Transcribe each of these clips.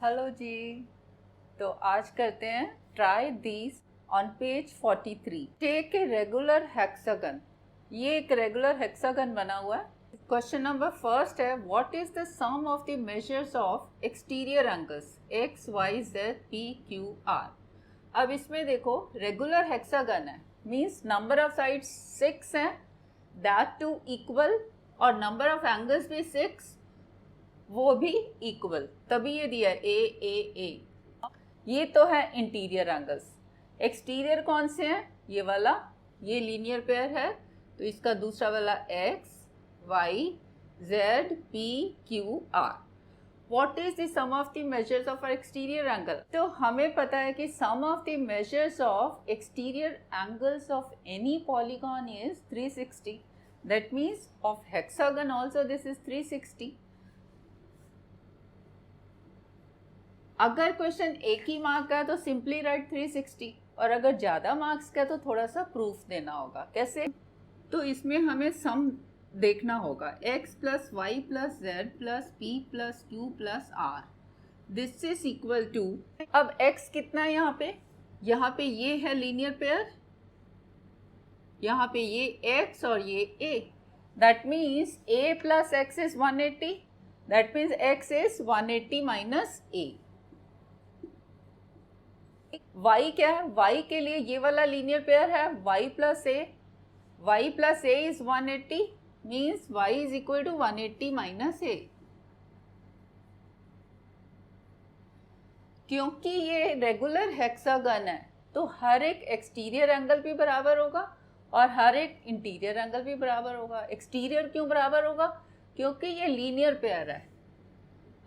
Hello जी। तो आज करते हैं try these on page 43। Take a regular hexagon. ये एक रेगुलर हेक्सागन बना हुआ है। क्वेश्चन नंबर फर्स्ट है, what is the sum of the measures of exterior angles x Y Z P Q r. अब इसमें देखो रेगुलर हेक्सागन है, मीन्स नंबर ऑफ साइड्स 6 हैं, दैट टू इक्वल, और नंबर ऑफ एंगल्स भी 6, वो भी इक्वल, तभी ये दिया ए ए ए। ये तो है इंटीरियर एंगल्स। एक्सटीरियर कौन से हैं? ये वाला, ये लीनियर पेयर है, तो इसका दूसरा वाला X Y Z P Q R. What is the sum of the measures of exterior angle? तो हमें पता है कि sum of the measures of exterior angles of any polygon is 360। That means of hexagon also this is 360। अगर question एक ही mark का है तो सिंपली राइट 360, और अगर ज़्यादा मार्क्स का तो थोड़ा सा प्रूफ देना होगा। कैसे? तो इसमें हमें सम देखना होगा, x plus y plus z plus p plus q plus r, this is equal to, अब x कितना है यहाँ पे ये है लीनियर पेयर, यहाँ पे ये x और ये a, that means a plus x is 180, that means x is 180 minus a। y क्या है? y के लिए ये वाला लीनियर पेयर है y plus a is 180, means y is equal to 180 minus a। क्योंकि ये रेगुलर हेक्सागन है तो हर एक एक्सटीरियर एंगल भी बराबर होगा और हर एक इंटीरियर एंगल भी बराबर होगा। एक्सटीरियर क्यों बराबर होगा? क्योंकि ये लीनियर पेयर है,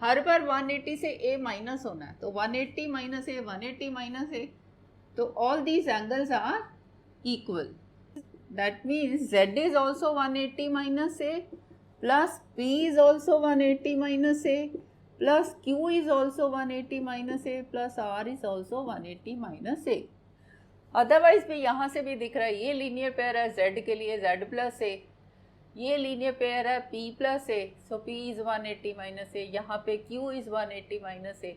हर बार 180 से a माइनस होना है, तो 180 माइनस a 180 माइनस a, तो all these angles are equal, that means z is also 180 minus a plus p is also 180 minus a plus q is also 180 minus a plus r is also 180 minus a। Otherwise भी यहाँ से भी दिख रहा है, ये linear pair है z के लिए z प्लस a, ये लीनियर पेयर है p plus a, so p is 180 minus a, यहाँ पे q इज 180 माइनस a,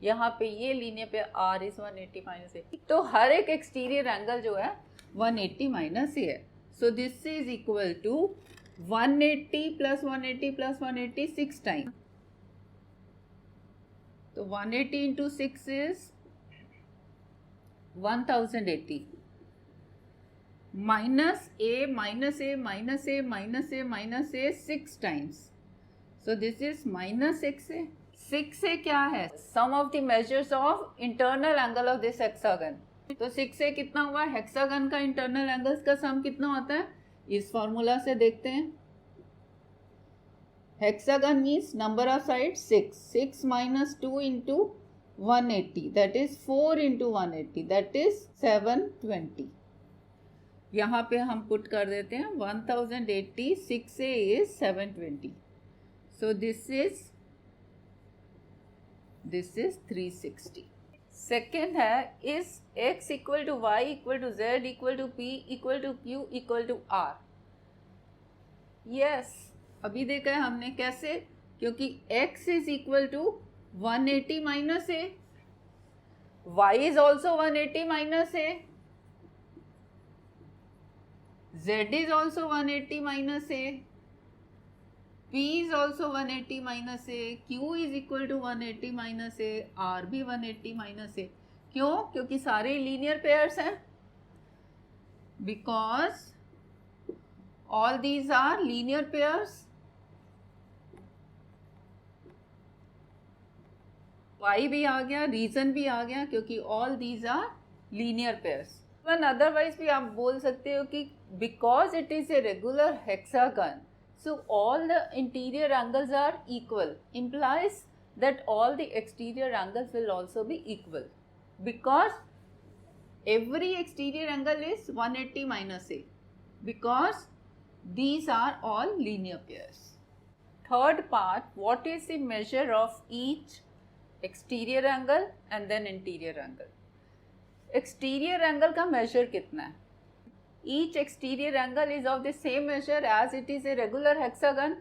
यहाँ पे ये linear pair r is 180 minus a, तो हर एक एक्सटीरियर एंगल जो है 180 माइनस a है। So this is equal to 180 plus 180 plus 180 6 time, तो 180 into 6 is 1080 minus a minus a minus a minus a minus a 6 times, so this is minus 6a। 6a क्या है? Sum of the measures of internal angle of this hexagon. तो 6a कितना हुआ? Hexagon का internal angles का सम कितना होता है? इस फॉर्मूला से देखते हैं। Hexagon means number of side 6 minus 2 into 180, that is 4 into 180, that is 720। यहाँ पे हम पुट कर देते हैं 1080, 6a is 720, so this is 360। Second है, is x equal to y equal to z equal to p equal to q equal to r। Yes, अभी देखा है हमने कैसे, क्योंकि x is equal to 180 minus a, y is also 180 minus a, z is also 180 minus a, p is also 180 minus a, q is equal to 180 minus a, r भी 180 minus a। क्यों? क्योंकि सारे लीनियर पेयर्स हैं, because all these are linear pairs। y भी आ गया, reason भी आ गया, क्योंकि all these are linear pairs। Otherwise भी आप बोल सकते हो कि because it is a regular hexagon, so all the interior angles are equal, implies that all the exterior angles will also be equal, because every exterior angle is 180 minus a, because these are all linear pairs। Third part, what is the measure of each exterior angle and then interior angle? Exterior angle का measure कितना है? Each exterior angle is of the same measure as it is a regular hexagon.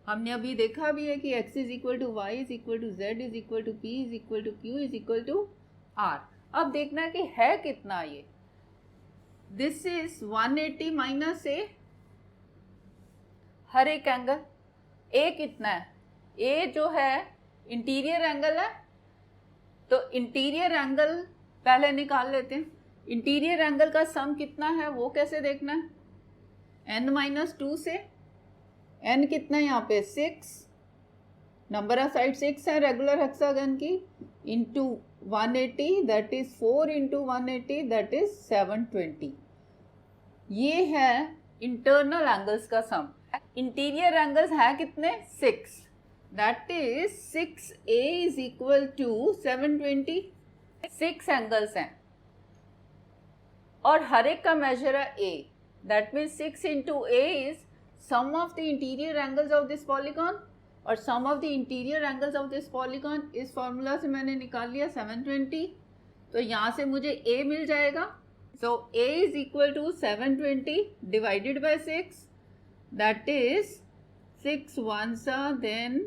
हमने अभी देखा भी है कि x is equal to y is equal to z is equal to p is equal to q is equal to r. अब देखना है कि है कितना ये। दिस इज 180 माइनस ए, हर एक एंगल। ए कितना है? ए जो है इंटीरियर एंगल है, तो इंटीरियर एंगल पहले निकाल लेते हैं। इंटीरियर एंगल का सम कितना है वो कैसे देखना है? n-2 से। n कितना है यहाँ पे? 6, नंबर ऑफ साइड 6 है रेगुलर हेक्सागन की, into 180 that is 4 into 180 that is 720। ये है इंटरनल एंगल्स का सम। इंटीरियर एंगल्स है कितने? 6, that is 6a is equal to 720। 6 angles हैं और हर एक का मेजर है a, that means 6 into a is sum of the interior angles of this polygon, और sum of the interior angles of this polygon इस फॉर्मूला से मैंने निकाल लिया 720। तो यहाँ से मुझे a मिल जाएगा। So a is equal to 720 divided by 6, that is 6 ones are, then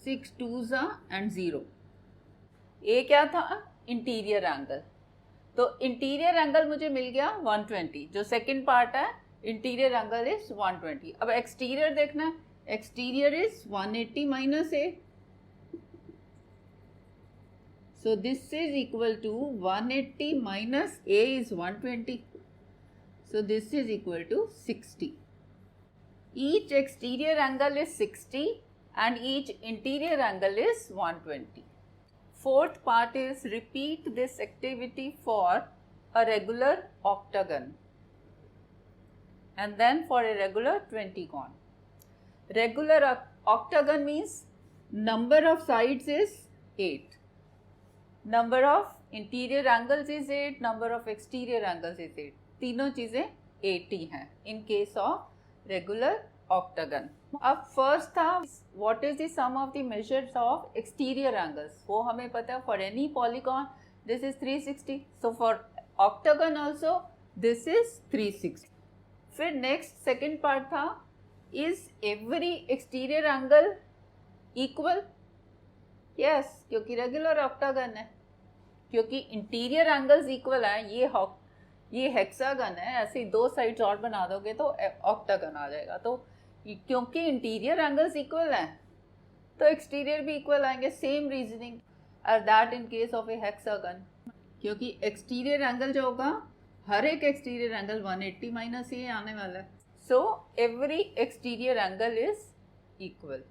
6 twos are and 0। a क्या था? Interior angle. तो इंटीरियर एंगल मुझे मिल गया 120, जो सेकंड पार्ट है इंटीरियर एंगल इज 120। अब एक्सटीरियर देखना है, exterior is 180 minus A, so this is equal to 180 minus a is 120, so this is equal to 60। each exterior angle is 60 and each interior angle is 120। Fourth part is repeat this activity for a regular octagon and then for a regular 20-gon। Regular octagon means number of sides is 8, number of interior angles is 8, number of exterior angles is 8। तीनों चीज़ें 80 हैं in case of regular octagon। अब first था what is the sum of the measures of exterior angles, वो हमें पता है for any polygon this is 360, so for octagon also this is 360। फिर नेक्स्ट सेकंड पार्ट था is every exterior angle equal? Yes, क्योंकि regular octagon है, क्योंकि interior angles equal हैं। ये हेक्सागन है, ऐसे ही दो साइड्स और बना दोगे तो ऑक्टागन आ जाएगा। तो क्योंकि इंटीरियर एंगल्स इक्वल हैं तो एक्सटीरियर भी इक्वल आएंगे। Same reasoning as that in case of a hexagon, क्योंकि एक्सटीरियर एंगल जो होगा हर एक एक्सटीरियर एंगल 180 माइनस ये आने वाला है। So every exterior angle is equal.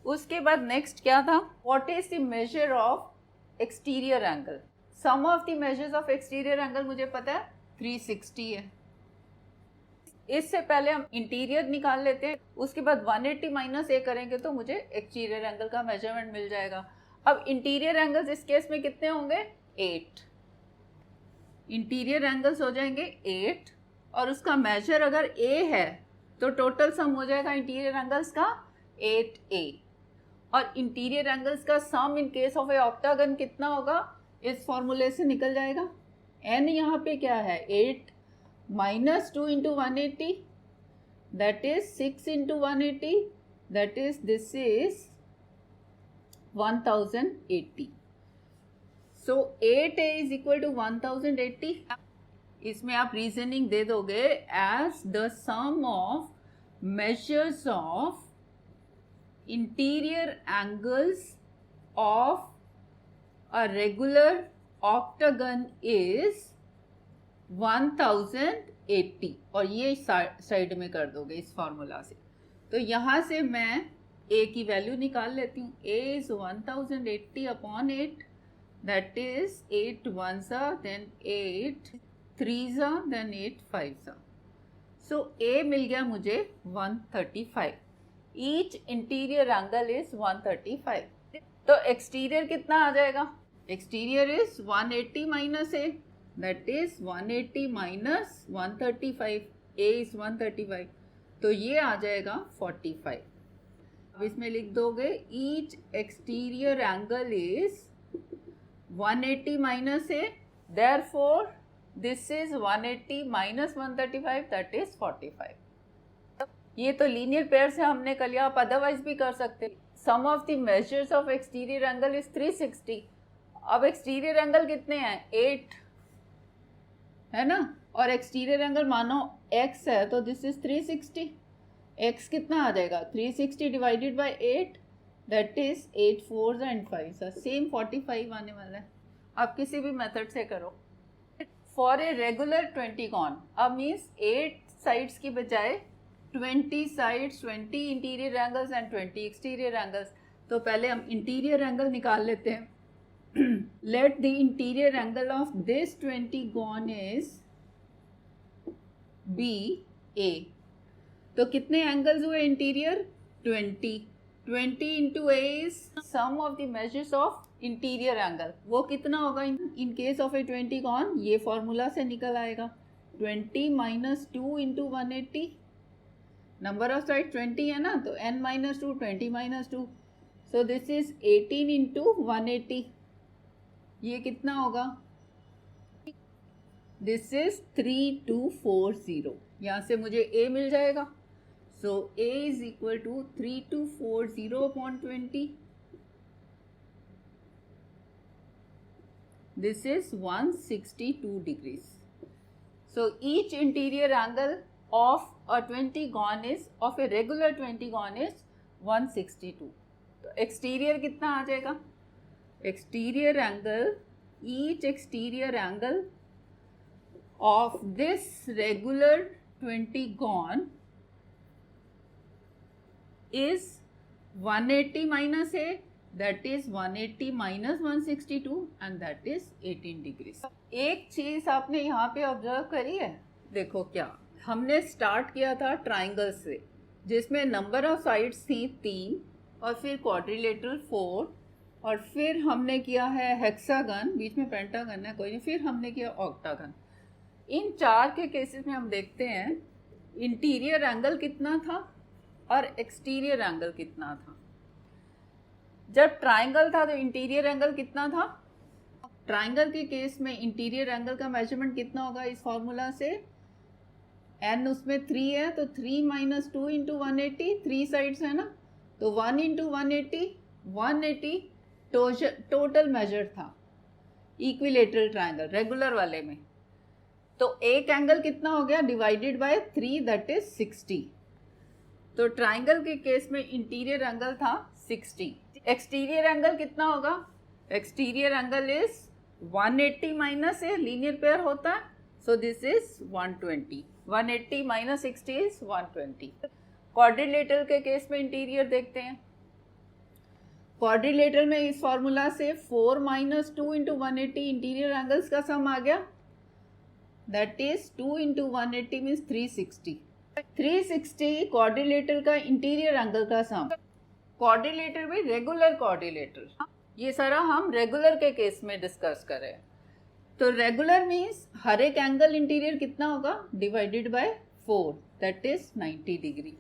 उसके बाद नेक्स्ट क्या था? What is the measure of exterior angle? Sum of the measures of exterior angle मुझे पता है 360 है। इससे पहले हम इंटीरियर निकाल लेते हैं, उसके बाद 180 माइनस ए करेंगे तो मुझे एक्सटीरियर एंगल का मेजरमेंट मिल जाएगा। अब इंटीरियर एंगल्स इस केस में कितने होंगे? 8। इंटीरियर एंगल्स हो जाएंगे 8 और उसका मेजर अगर ए है तो टोटल सम हो जाएगा इंटीरियर एंगल्स का 8a। और इंटीरियर एंगल्स का sum in case of a octagon कितना होगा? इस फॉर्मूले से निकल जाएगा। n यहाँ पे क्या है? 8 minus 2 into 180, that is 6 into 180, that is this is 1080। so 8a is equal to 1080। इसमें आप रीजनिंग दे दोगे as the sum of measures of interior angles of a regular octagon is 1080, और ये साइड में कर दोगे इस फॉर्मूला से। तो यहाँ से मैं a की वैल्यू निकाल लेती हूँ। a is 1080 upon 8, that is 8 ones are, then 8 threes are, then 8 fives are। So a मिल गया मुझे 135। Each interior angle is 135। तो एक्सटीरियर कितना आ जाएगा? Exterior is 180 minus a, that is 180 minus 135, a is 135, तो ये आ जाएगा 45। अब इसमें लिख दोगे each exterior angle is 180 minus a, therefore this is 180 minus 135, that is 45। ये तो लीनियर पेयर से हमने कर लिया, आप अदरवाइज भी कर सकते। Sum of the measures of exterior angle is 360। अब एक्सटीरियर एंगल कितने हैं, 8 है ना, और एक्सटीरियर एंगल मानो x है तो दिस इज 360। x कितना आ जाएगा, 360 divided by 8, that is 8 4 and 5, same 45 आने वाला है। आप किसी भी मेथड से करो। फॉर ए रेगुलर 20 कॉन, अब मीन्स 8 साइड्स की बजाय 20 sides, 20 interior angles and 20 exterior angles. तो पहले हम इंटीरियर एंगल निकाल लेते हैं। Let the interior angle of this 20 gon is be a. तो कितने एंगल्स हुए interior, 20 into a is sum of the measures of interior angle. वो कितना होगा in case of a 20 gon, ये फॉर्मूला से निकल आएगा 20 minus 2 into 180। Number of side 20 है ना, तो n minus 2 20 minus 2, so this is 18 into 180। ये कितना होगा, दिस इज 3240। यहाँ से मुझे a मिल जाएगा। So a is equal to 3240 upon 20। This is 162 degrees. So each interior angle of a 20 gon is, of a regular 20 gon is 162. तो exterior कितना आ जाएगा, exterior angle, each exterior angle of this regular 20 gon is 180 minus a, that is 180 minus 162 and that is 18 degrees. एक चीज आपने यहाँ पे observe करी है, देखो क्या हमने स्टार्ट किया था ट्राइंगल से, जिसमें नंबर ऑफ साइड्स थी 3 और फिर क्वाड्रिलेटरल 4 और फिर हमने किया है हेक्सागन, बीच में पेंटागन है कोई नहीं, फिर हमने किया ऑक्टागन। इन 4 के केसेस में हम देखते हैं इंटीरियर एंगल कितना था और एक्सटीरियर एंगल कितना था। जब ट्राइंगल था तो इंटीरियर एंगल कितना था, ट्राइंगल के केस में इंटीरियर एंगल का मेजरमेंट कितना होगा, इस फॉर्मूला से n उसमें 3 है तो 3 माइनस 2 इंटू 180, 3 साइड्स है ना, तो 1 इंटू 180 टोटल मेजर था इक्विलेटरल ट्राइंगल रेगुलर वाले में। तो एक एंगल कितना हो गया, डिवाइडेड बाय 3, दैट इज 60। तो ट्राइंगल के केस में इंटीरियर एंगल था 60। एक्सटीरियर एंगल कितना होगा, exterior angle is 180 minus A, linear pair होता है, so this is 120। 180 minus 60 is 120। Quadrilateral के केस में इंटीरियर देखते हैं। क्वाड्रिलेटरल में इस फॉर्मूला से 4 माइनस 2 इंटू 180 इंटीरियर एंगल्स का सम आ गया, that is 2 into 180 means 360। 360 quadrilateral का इंटीरियर एंगल का सम। क्वाड्रिलेटरल में रेगुलर क्वाड्रिलेटरल, ये सारा हम रेगुलर के केस में डिस्कस कर रहे हैं। तो रेगुलर मीन्स हर एक एंगल इंटीरियर कितना होगा, divided by 4, that is 90 degree.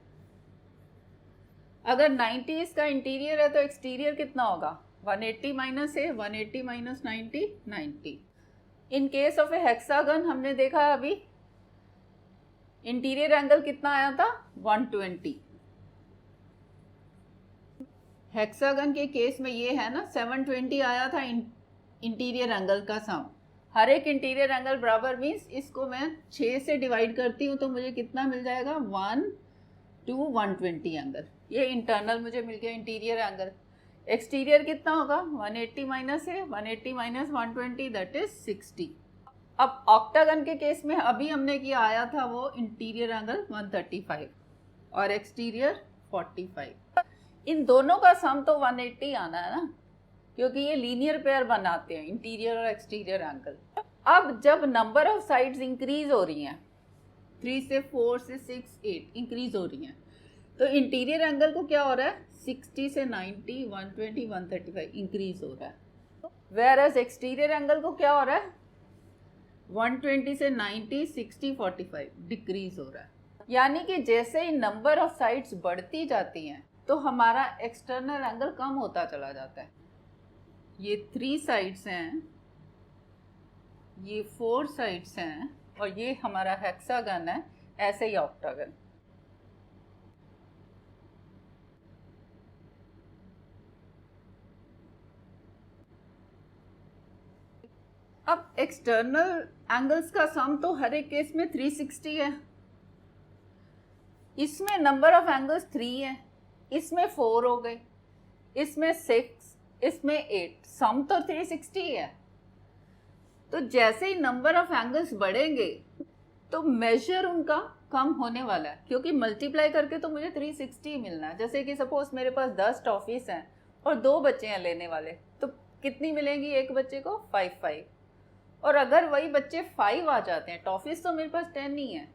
अगर 90 इसका इंटीरियर है तो एक्सटीरियर कितना होगा, 180 minus A, 180 minus 90, 90। In case of a hexagon हमने देखा अभी इंटीरियर एंगल कितना आया था, 120। हेक्सागन के केस में ये है ना 720 आया था इंटीरियर एंगल का सम। हर एक इंटीरियर एंगल बराबर मीन्स इसको मैं 6 से डिवाइड करती हूँ तो मुझे कितना मिल जाएगा, 1 to 120 एंगल। ये इंटरनल मुझे मिल गया इंटीरियर एंगल। एक्सटीरियर कितना होगा, 180 माइनस है, 180 माइनस 120 दैट इज 60। अब ऑक्टागन के केस में अभी हमने किया आया था वो इंटीरियर एंगल 135 और एक्सटीरियर 45। इन दोनों का सम तो 180 आना है ना, क्योंकि ये लीनियर पेयर बनाते हैं इंटीरियर और एक्सटीरियर एंगल। अब जब नंबर ऑफ साइड्स इंक्रीज हो रही हैं, 3 से 4 से 6 8 इंक्रीज हो रही हैं, तो इंटीरियर एंगल को क्या हो रहा है, 60 से 90 120 135 इंक्रीज हो रहा है। वेयर एज एक्सटीरियर एंगल को क्या हो रहा है, 120 से 90 60 45 डिक्रीज हो रहा है। यानी कि जैसे ही नंबर ऑफ साइड्स बढ़ती जाती हैं तो हमारा एक्सटर्नल एंगल कम होता चला जाता है। ये 3 साइड्स हैं, ये 4 साइड्स हैं और ये हमारा हेक्सागन है, ऐसे ही ऑक्टागन। अब एक्सटर्नल एंगल्स का सम तो हर एक केस में 360 है, इसमें नंबर ऑफ एंगल्स 3 है, इसमें 4 हो गए, इसमें 6, इसमें 8, सम तो 360 है। तो जैसे ही नंबर ऑफ एंगल्स बढ़ेंगे तो मेजर उनका कम होने वाला है, क्योंकि मल्टीप्लाई करके तो मुझे 360 मिलना है। जैसे कि सपोज मेरे पास 10 टॉफीज हैं और 2 बच्चे हैं लेने वाले, तो कितनी मिलेंगी एक बच्चे को? 5। और अगर वही बच्चे 5 आ जाते हैं, टॉफीज तो मेरे पास 10 नहीं है,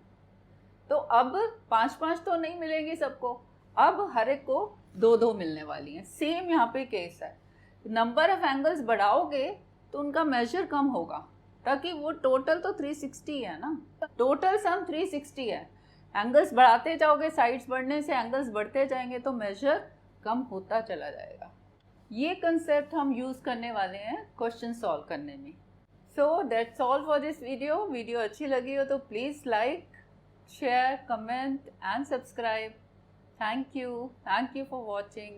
तो अब 5 तो नहीं मिलेंगी सबको, अब हर एक को 2 मिलने वाली हैं। सेम यहाँ पे केस है, नंबर ऑफ एंगल्स बढ़ाओगे तो उनका मेजर कम होगा, ताकि वो टोटल तो 360 है ना, टोटल सम 360 है। एंगल्स बढ़ाते जाओगे, साइड्स बढ़ने से एंगल्स बढ़ते जाएंगे तो मेजर कम होता चला जाएगा। ये कंसेप्ट हम यूज करने वाले हैं क्वेश्चन सॉल्व करने में। So that's all for this video. Video अच्छी लगी हो तो please like, share, comment and subscribe. Thank you for watching.